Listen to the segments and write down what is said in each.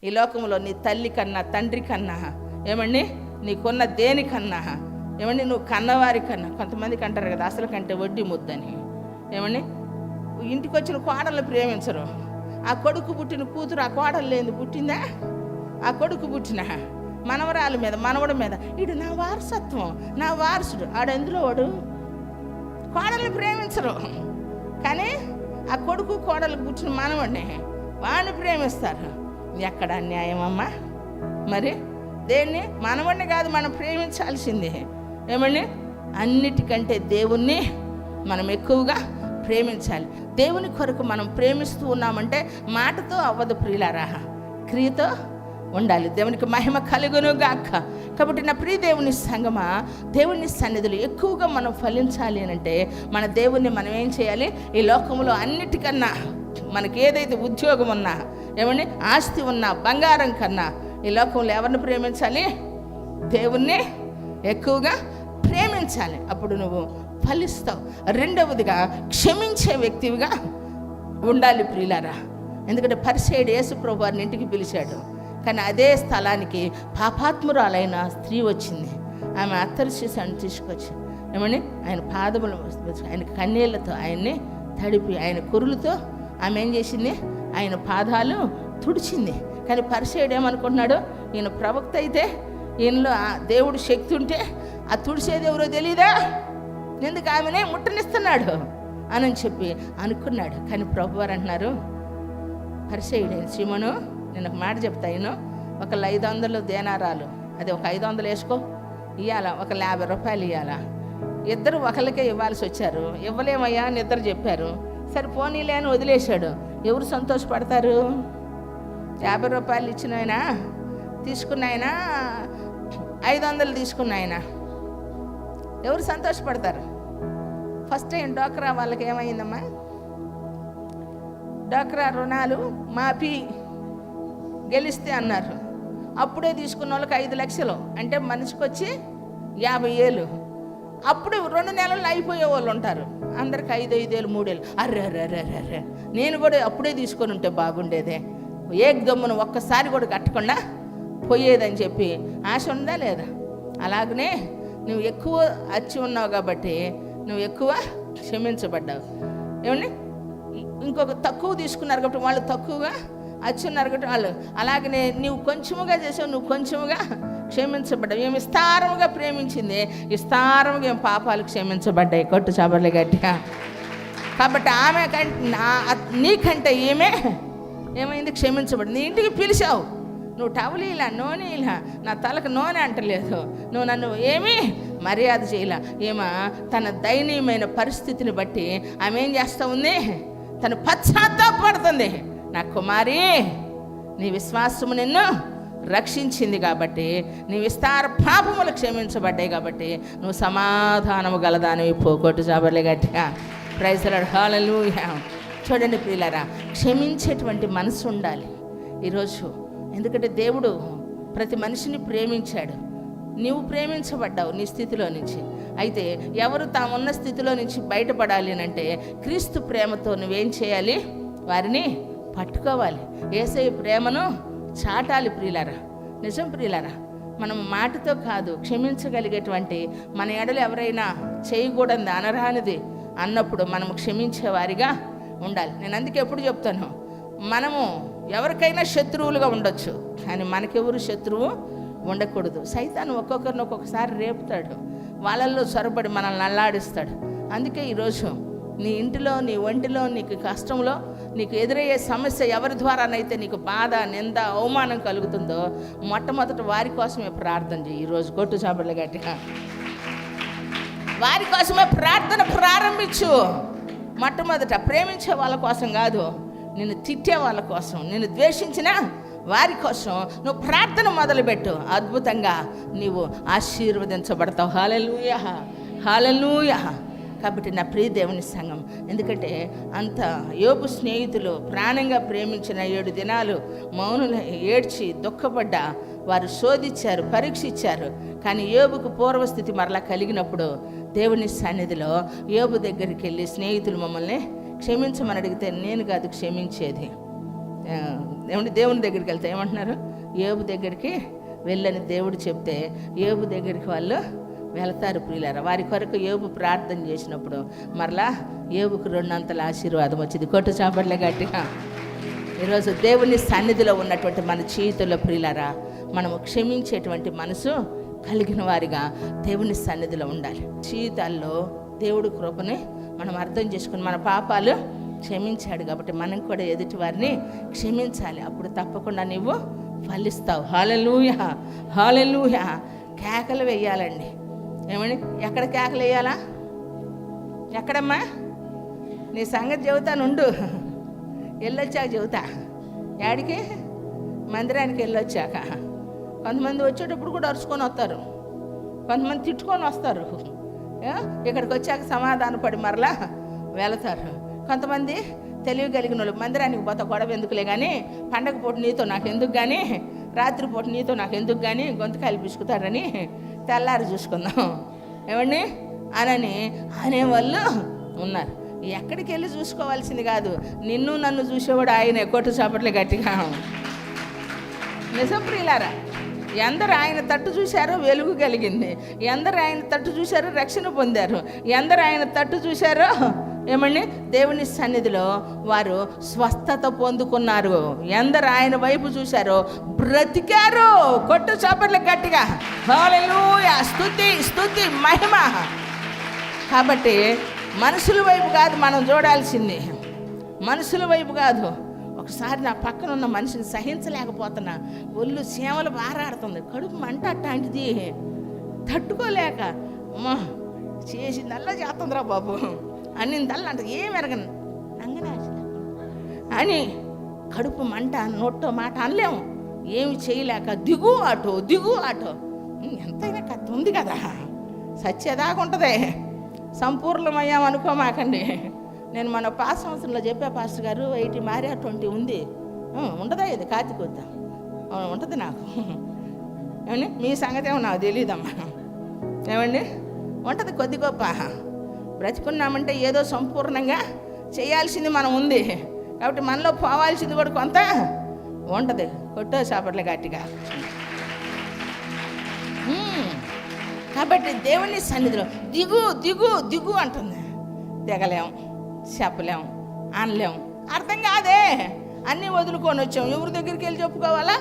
ఈ లోకంలో నీ తల్లి కన్నా, తండ్రి కన్నా, ఏమండి నీకున్న దేనికన్నా, ఏమండి నువ్వు కన్నవారి కన్నా, కొంతమందికి అంటారు కదా అసలు కంటే వడ్డీ ముద్దని, ఏమండి ఇంటికి వచ్చిన కోడళ్ళు ప్రేమించరు. ఆ కొడుకు పుట్టిన కూతురు ఆ కోడలు లేని పుట్టిందా? ఆ కొడుకు పుట్టిన మనవరాల మీద, మనవడి మీద, ఇడు నా వారసత్వం, నా వారసుడు, ఆడెందులో వాడు కోడల్ని ప్రేమించరు. కానీ ఆ కొడుకు కోడలకు పుట్టిన మనవడిని వాడిని ప్రేమిస్తారు. ఎక్కడ అన్యాయం అమ్మా? మరి దేన్ని? మనవడిని కాదు మనం ప్రేమించాల్సింది, ఏమండి అన్నిటికంటే దేవుణ్ణి మనం ఎక్కువగా ప్రేమించాలి. దేవుని కొరకు మనం ప్రేమిస్తూ ఉన్నామంటే మాటతో అవ్వదు ప్రియులారా, క్రియతో ఉండాలి. దేవునికి మహిమ కలుగును గాక. కాబట్టి నా ప్రియ దేవుని సంగమా, దేవుని సన్నిధిలో ఎక్కువగా మనం ఫలించాలి అని అంటే మన దేవుణ్ణి మనం ఏం చేయాలి? ఈ లోకంలో అన్నిటికన్నా మనకి ఏదైతే ఉద్యోగం ఉన్నా, ఏమండి ఆస్తి ఉన్నా, బంగారం కన్నా ఈ లోకంలో ఎవరిని ప్రేమించాలి? దేవుణ్ణి ఎక్కువగా ప్రేమించాలి. అప్పుడు నువ్వు ఫలిస్తావు. రెండవదిగా క్షమించే వ్యక్తివిగా ఉండాలి ప్రియులారా. ఎందుకంటే పరిసయ్యుడు యేసు ప్రభు వారిని ఇంటికి పిలిచాడు, కానీ అదే స్థలానికి పాపాత్మురాలైన స్త్రీ వచ్చింది. ఆమె అత్తరు చేసాను తీసుకొచ్చి, ఏమని ఆయన పాదములు, ఆయన కన్నీళ్లతో ఆయన్ని తడిపి, ఆయన కురులతో ఆమె ఏం చేసింది? ఆయన పాదాలు తుడిచింది. కానీ పరిసయ్యుడు ఏమనుకుంటున్నాడు? ఈయన ప్రవక్త అయితే, ఈయనలో దేవుడు శక్తి ఉంటే ఆ తుడిసేది ఎవరో తెలీదా, ఎందుకు ఆమెనే ముట్టనిస్తున్నాడు అని చెప్పి అనుకున్నాడు. కానీ ప్రభువారు అంటున్నారు, పరిసయ్యుడు సీమోను నేను ఒక మాట చెప్తాను, ఒకళ్ళు 500 దేనారాలు, అది ఒక 500 వేసుకో ఇవ్వాలా, ఒక 50 రూపాయలు ఇవ్వాలా. ఇద్దరు ఒకరికే ఇవ్వాల్సి వచ్చారు. ఇవ్వలేమయ్యా అని ఇద్దరు చెప్పారు. సరే పోనీలే అని వదిలేశాడు. ఎవరు సంతోషపడతారు? 50 రూపాయలు ఇచ్చిన ఆయన, తీసుకున్న ఆయన 500 తీసుకున్న ఆయన, ఎవరు సంతోషపడతారు? ఫస్ట్ టైం డ్వాక్రా వాళ్ళకి ఏమైందమ్మా? డ్వాక్రా రుణాలు మాఫీ గెలిస్తే అన్నారు. అప్పుడే తీసుకున్న వాళ్ళకి 5 లక్షలు, అంటే మనిషికి వచ్చి 50,000. అప్పుడు 2 నెలలు అయిపోయే వాళ్ళు ఉంటారు. అందరికి 5,000, 3,000. అర్రే నేను కూడా అప్పుడే తీసుకొని ఉంటే బాగుండేదే, ఏకదమ్మును ఒక్కసారి కూడా కట్టకుండా పోయేదని చెప్పి ఆశ ఉందా లేదా? అలాగనే నువ్వు ఎక్కువ అచ్చి ఉన్నావు కాబట్టి నువ్వు ఎక్కువ క్షమించబడ్డావు. ఏమండి ఇంకొక తక్కువ తీసుకున్నారు కాబట్టి వాళ్ళు తక్కువగా అచ్చి ఉన్నారు కాబట్టి వాళ్ళు, అలాగనే నువ్వు కొంచెముగా చేసావు, నువ్వు కొంచెముగా క్షమించబడ్డావు. ఏమి విస్తారముగా ప్రేమించింది, విస్తారముగా ఏం పాపాలు క్షమించబడ్డాయి. కొట్టు చబర్లే గట్టిగా. కాబట్టి ఆమె నీకంటే ఏమైంది? క్షమించబడింది. నీ ఇంటికి పిలిచావు, నువ్వు టవలు ఇలా, నూనె ఇలా, నా తలకు నూనె అంటలేదు, నువ్వు నన్ను ఏమీ మర్యాద చేయలే. ఏమో తన దయనీయమైన పరిస్థితిని బట్టి ఆమె ఏం చేస్తూ ఉంది? తను పశ్చాత్తాపడుతుంది. నా కుమారి, నీ విశ్వాసము నిన్ను రక్షించింది కాబట్టి, నీ విస్తార పాపములు క్షమించబడ్డాయి కాబట్టి నువ్వు సమాధానము గలదానివి. పోగొట్టు జాబర్లే గట్టిగా. Praise the lord. హల్లెలూయా. చూడండి ప్రియులారా, క్షమించేటువంటి మనసు ఉండాలి ఈరోజు. ఎందుకంటే దేవుడు ప్రతి మనిషిని ప్రేమించాడు. నీవు ప్రేమించబడ్డావు నీ స్థితిలో నుంచి. అయితే ఎవరు తామున్న స్థితిలో నుంచి బయటపడాలి అని అంటే క్రీస్తు ప్రేమతో నువ్వేం చేయాలి? వారిని పట్టుకోవాలి. యేసయ్య ప్రేమను చాటాలి ప్రియులారా. నిజం ప్రియులారా, మనం మాటతో కాదు, క్షమించగలిగేటువంటి మన ఎడలు ఎవరైనా చేయకూడదు అనరానిది అన్నప్పుడు మనం క్షమించేవారిగా ఉండాలి. నేను అందుకే ఎప్పుడు చెప్తాను, మనము ఎవరికైనా శత్రువులుగా ఉండొచ్చు, కానీ మనకెవరు శత్రువు ఉండకూడదు. సైతాను ఒక్కొక్కరిని ఒక్కొక్కసారి రేపుతాడు, వాళ్ళల్లో చొరబడి మనల్ని అల్లాడిస్తాడు. అందుకే ఈరోజు నీ ఇంటిలో, నీ ఒంటిలో, నీకు కష్టంలో, నీకు ఎదురయ్యే సమస్య ఎవరి ద్వారానైతే నీకు బాధ, నింద, అవమానం కలుగుతుందో మొట్టమొదట వారి కోసమే ప్రార్థన చేయి. ఈరోజు కొట్టు చాపలు గట్టిగా వారి కోసమే ప్రార్థన ప్రారంభించు. మొట్టమొదట ప్రేమించే వాళ్ళ కోసం కాదు, నిన్ను తిట్టే వాళ్ళ కోసం, నిన్ను ద్వేషించిన వారి కోసం నువ్వు ప్రార్థన మొదలుపెట్టు. అద్భుతంగా నీవు ఆశీర్వదించబడతావు. హల్లెలూయా, హల్లెలూయా. కాబట్టి నా ప్రియ దేవుని సంఘం, ఎందుకంటే అంత యోబు స్నేహితులు ప్రాణంగా ప్రేమించిన 7 దినాలు మౌనులు ఏడ్చి దుఃఖపడ్డా, వారు శోధించారు, పరీక్షించారు. కానీ యోబుకు పూర్వస్థితి మరలా కలిగినప్పుడు దేవుని సన్నిధిలో యోబు దగ్గరికి వెళ్ళి, స్నేహితులు మమ్మల్ని క్షమించమని అడిగితే, నేను కాదు క్షమించేది, ఏమంటే దేవుని దగ్గరికి వెళ్తే ఏమంటున్నారు, యోబు దగ్గరికి వెళ్ళని దేవుడు చెప్తే యోబు దగ్గరికి వాళ్ళు వెళతారు ప్రియులారా. వారి కొరకు యోబు ప్రార్థన చేసినప్పుడు మరలా యోబుకు 2 అంతల ఆశీర్వాదం వచ్చింది. కొట్టు చాపట్లే గట్టిగా. ఈరోజు దేవుని సన్నిధిలో ఉన్నటువంటి మన జీవితంలో ప్రియులారా, మనము క్షమించేటువంటి మనసు కలిగిన వారిగా దేవుని సన్నిధిలో ఉండాలి. జీవితాల్లో దేవుడి కృపని మనం అర్థం చేసుకుని మన పాపాలు క్షమించాడు కాబట్టి మనం కూడా ఎదుటి వారిని క్షమించాలి. అప్పుడు తప్పకుండా నీవు ఫలిస్తావు. హల్లెలూయా, హల్లెలూయా. కేకలు వేయాలండి. ఏమని, ఎక్కడ కేకలు వేయాలా? ఎక్కడమ్మా? నీ సంగతి చెబుతానుండు, వెళ్ళొచ్చాక చెబుతా. యాడికి? మందిరానికి వెళ్ళొచ్చాక. కొంతమంది వచ్చేటప్పుడు కూడా అరుచుకొని వస్తారు, కొంతమంది తిట్టుకొని వస్తారు, ఇక్కడికి వచ్చాక సమాధాన పడి మరలా వెళతారు. కొంతమంది తెలివి కలిగిన వాళ్ళు మందిరానికి పోతా గొడవ ఎందుకులే కానీ, పండగ పూట నీతో నాకు ఎందుకు కానీ, రాత్రిపూట నీతో నాకు ఎందుకు కానీ గొంతుకాయలు పిసుకుతారని తెల్లారి చూసుకుందాం ఏమండి అనని అనేవాళ్ళు ఉన్నారు. ఎక్కడికి వెళ్ళి చూసుకోవాల్సింది కాదు, నిన్ను నన్ను చూసేవాడు ఆయనే. కొట్టు చాపట్లే గట్టిగా. నిజం ప్రియులారా, ఎందరు ఆయన తట్టు చూశారో వెలుగు కలిగింది, ఎందరు ఆయన తట్టు చూశారో రక్షణ పొందారు, ఎందరు ఆయన తట్టు చూశారో ఏమండి దేవుని సన్నిధిలో వారు స్వస్థత పొందుకున్నారు, ఎందరు ఆయన వైపు చూశారో బ్రతికారు. కొట్టు చాపట్ల గట్టిగా. హల్లెలూయా, స్తుతి స్తుతి మహిమ. కాబట్టి మనుషుల వైపు కాదు మనం చూడాల్సింది, మనుషుల వైపు కాదు. ఒకసారి నా పక్కన ఉన్న మనిషిని సహించలేకపోతున్నా, ఒళ్ళు సేవలు బారాడుతుంది, కడుపు మంట అట్లాంటిది తట్టుకోలేక అమ్మా చేసిందల్లా చేస్తుందిరా బాబు అన్నిందల్లా అంటే ఏమి ఎరగను నంగనే అని కడుపు మంట, నోట్లో మాట అనలేము, ఏమి చేయలేక దిగు ఆటో ఎంతైనా కత్తి ఉంది కదా, సత్యదాకా ఉంటుంది. సంపూర్ణమయ్యాం అనుకోమాకండి. నేను మన పాస్ సంవత్సరంలో చెప్పా పాస్టర్ గారు 80 మారి 20 ఉంది. ఉంటుందా ఇది కాతికొద్దా? ఉంటుంది నాకు. ఏమండి మీ సంగతి ఏమో నాకు తెలియదమ్మా. ఏమండి ఉంటుంది కొద్ది గొప్ప. బ్రతికున్నామంటే ఏదో సంపూర్ణంగా చేయాల్సింది మనం ఉంది కాబట్టి మనలో పోవాల్సింది కూడా కొంత ఉంటుంది. కొట్టో చాపట్ల గట్టిగా. కాబట్టి దేవుని సన్నిధిలో దిగు దిగు దిగు అంటుంది. దిగలేం, చెప్పలేం, అనలేం, అర్థం కాదే, అన్నీ వదులుకొని వచ్చాం. ఎవరి దగ్గరికి వెళ్ళి చెప్పుకోవాలా?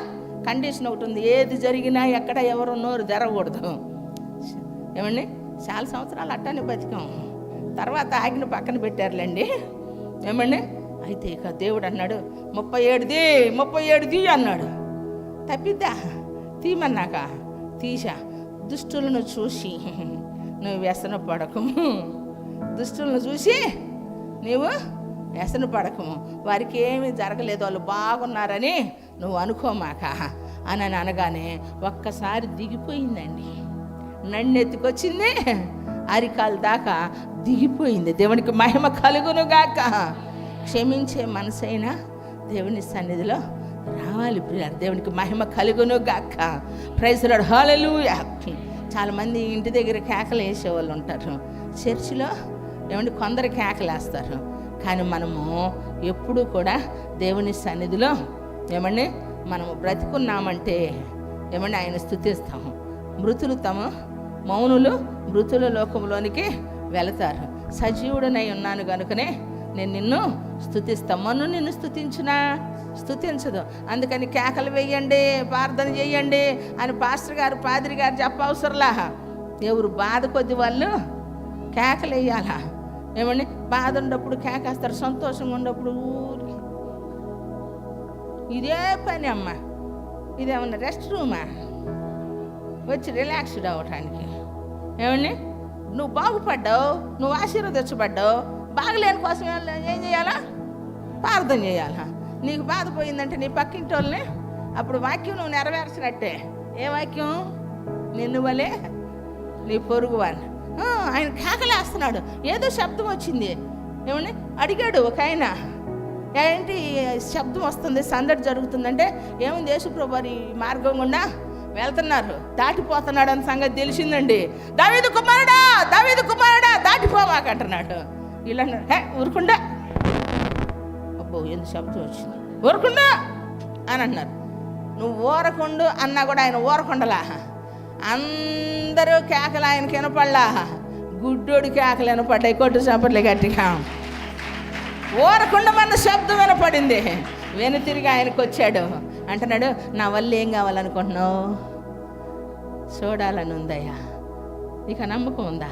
కండిషన్ ఒకటి ఉంది, ఏది జరిగినా ఎక్కడ ఎవరు నోరు జరగకూడదు. ఏమండి చాలా సంవత్సరాలు అట్టానే బతికాం, తర్వాత ఆజ్ఞ పక్కన పెట్టారులేండి. ఏమండి అయితే ఇక దేవుడు అన్నాడు 37 అన్నాడు. తప్పిద్దా? తీమన్నాక తీసా. దుష్టులను చూసి నువ్వు వ్యసన పడకము, దుష్టులను చూసి నీవు వ్యసన పడకము, వారికి ఏమీ జరగలేదు, వాళ్ళు బాగున్నారని నువ్వు అనుకోమాక అని అనగానే ఒక్కసారి దిగిపోయిందండి, నన్నెత్తుకొచ్చింది, అరికాల దాకా దిగిపోయింది. దేవునికి మహిమ కలుగును గాక. క్షమించే మనసైనా దేవుని సన్నిధిలో రావాలి ప్రియులారా. దేవునికి మహిమ కలుగును గాక. ప్రైజ్ లార్డ్, హల్లెలూయా. చాలామంది ఇంటి దగ్గర కేకలు వేసేవాళ్ళు ఉంటారు, చర్చిలో ఏమంటే కొందరు కేకలు వేస్తారు. కానీ మనము ఎప్పుడూ కూడా దేవుని సన్నిధిలో ఏమండి మనము బ్రతికున్నామంటే ఏమండి ఆయన స్తుతిస్తాము. మృతులు మౌనులు మృతుల లోకంలోనికి వెళతారు. సజీవుడనై ఉన్నాను కనుకనే నేను నిన్ను స్తుతిస్తాను. మన్ను నిన్ను స్తుతించునా? స్తుతించదు. అందుకని కేకలు వేయండి, ప్రార్థన చేయండి అని పాస్టర్ గారు పాదిరి గారు చెప్పవసరంలా. ఎవరు బాధ కొద్ది వాళ్ళు కేకలు వేయాలా? ఏమండి బాధ ఉన్నప్పుడు కేకేస్తారు, సంతోషంగా ఉన్నప్పుడు ఊరికి. ఇదే పని అమ్మ, ఇదేమన్నా రెస్ట్ రూమా? వచ్చి రిలాక్స్డ్ అవ్వటానికి. ఏమండి నువ్వు బాగుపడ్డావు, నువ్వు ఆశీర్వదించబడ్డావు, బాగలేని కోసం ఏం చేయాలా? ప్రార్థన చేయాలా? నీకు బాధ పోయిందంటే నీ పక్కింటి వాళ్ళని అప్పుడు వాక్యం నువ్వు నెరవేర్చినట్టే. ఏ వాక్యం? నిన్ను వలే నీ పొరుగు వాడిని. ఆయన కేకలేస్తున్నాడు, ఏదో శబ్దం వచ్చింది. ఏమండి అడిగాడు ఒక ఆయన, ఏంటి శబ్దం వస్తుంది, సందడి జరుగుతుందంటే ఏముంది, యేసుప్రభు వారి మార్గం గుండా వెళ్తున్నారు, దాటిపోతున్నాడు అని సంగతి తెలిసిందండి. దావీదు కుమారుడా దాటిపోవాకంటున్నాడు. ఇలా ఊరుకుండా అబ్బో ఎందుకు శబ్దం వచ్చింది, ఊరకుండా అని అన్నారు. నువ్వు ఊరకుండు అన్నా కూడా ఆయన ఊరకుండలా. అందరూ కేకలు ఆయనకి వినపడలా, గుడ్డోడి కేకలు వినపడ్డాయి. కొట్టు చప్పట్లే గట్టిగా. ఊరకుండమన్న శబ్దం వినపడింది. తిరిగి ఆయనకు వచ్చాడు. అంటున్నాడు, నా వల్ల ఏం కావాలనుకుంటున్నావు? చూడాలని ఉందయ్యా. ఇక నమ్మకం ఉందా?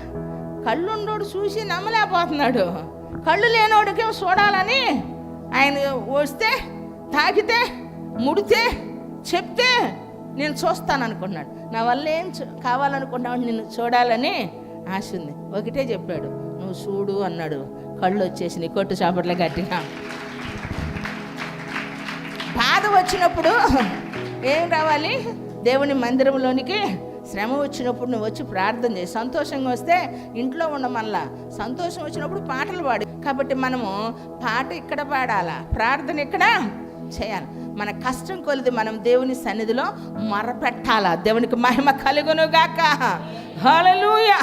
కళ్ళుండోడు చూసి నమ్మలేకపోతున్నాడు. కళ్ళు లేనోడికేమో చూడాలని ఆయన వస్తే, తాకితే, ముడితే, చెప్తే నేను చూస్తాను అనుకున్నాడు. నా వల్ల ఏం కావాలనుకున్నావు? నిన్ను చూడాలని ఆశ ఉంది. ఒకటే చెప్పాడు, నువ్వు చూడు అన్నాడు. కళ్ళు వచ్చేసి నీ కొట్టు చాపట్ల గట్టిగా. బాధ వచ్చినప్పుడు ఏం రావాలి? దేవుని మందిరంలోనికి. శ్రమ వచ్చినప్పుడు నువ్వు వచ్చి ప్రార్థన చేయి. సంతోషంగా వస్తే ఇంట్లో ఉండమల్లా. సంతోషం వచ్చినప్పుడు పాటలు పాడు. కాబట్టి మనము పాట ఇక్కడ పాడాలా, ప్రార్థన ఇక్కడ చేయాలి. మన కష్టం కొలిది మనం దేవుని సన్నిధిలో మొరపెట్టాలా. దేవునికి మహిమ కలుగును గాక. హల్లెలూయా.